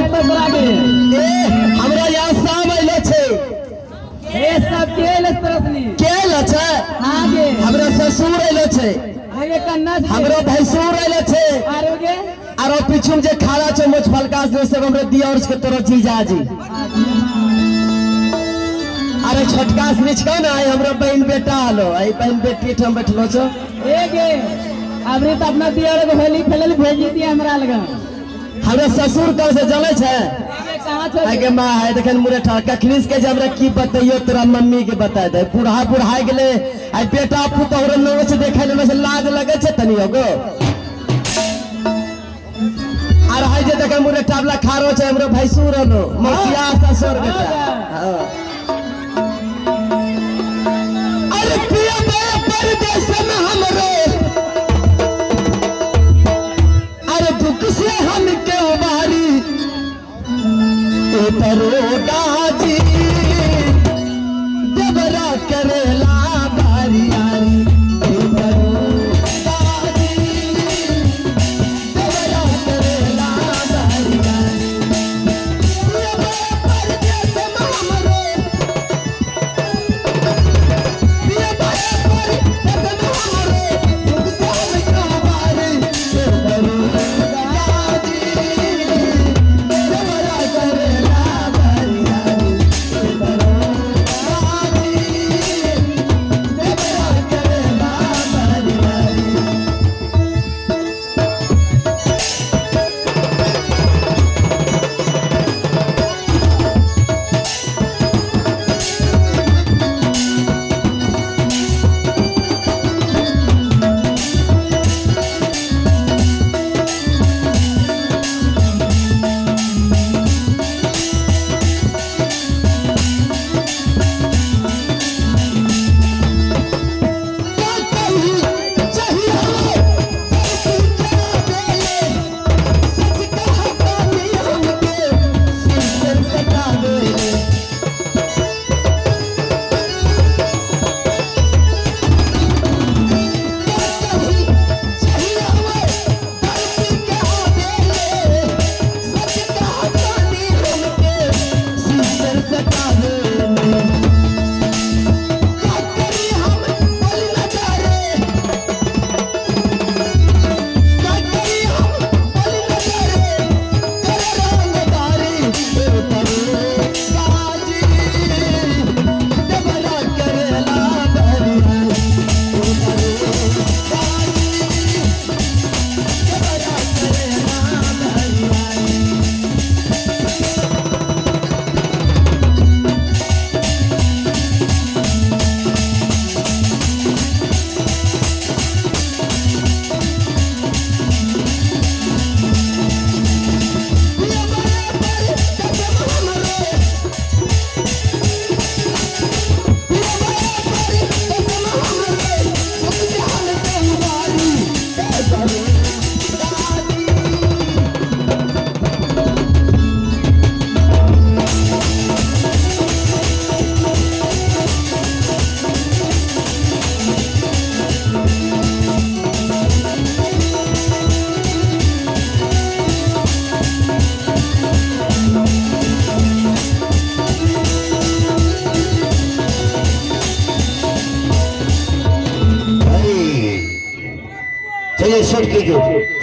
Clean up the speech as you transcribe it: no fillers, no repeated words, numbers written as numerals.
लागे हमरा यहाँ शाम अइले छे ए सब केल तरसनी केल छे हां गे हमरा ससुर अइले छे हे कन्ना हमरा भैंसुर अइले छे आरो गे आरो पीछू जे खाड़ा छे मुझ फलकास ने सब हमरा दिया के तोरो जीजाजी अरे छोटका से निचका ना आई हमरा बहन बेटा आलो आई बहन बेटी ठम बैठलो छो ए गे अबरे त अपना दियारे को होली खेलल भेजी दी हमरा लगा हमरा ससुर कल से जले छे कहां छ आगे मां है देखन मुरे ठका खरीस के जब की बतइयो तोरा मम्मी के बता दे बुढ़ा गेले आई बेटा पुतौर नोच देखे में से लाज लगे छे तनियो गो आर हाय जे देखन मुरे टाबला खारो छे हमरो भैंसुर नो मसिया ससुर बेटा हां अरे पिया बे परदेश में हमरो अरे दुख से हम के उबारी दादी देवरा करेला बारी यारी दादी देवरा करेला बारी चाहिए शर्ट लीजिए।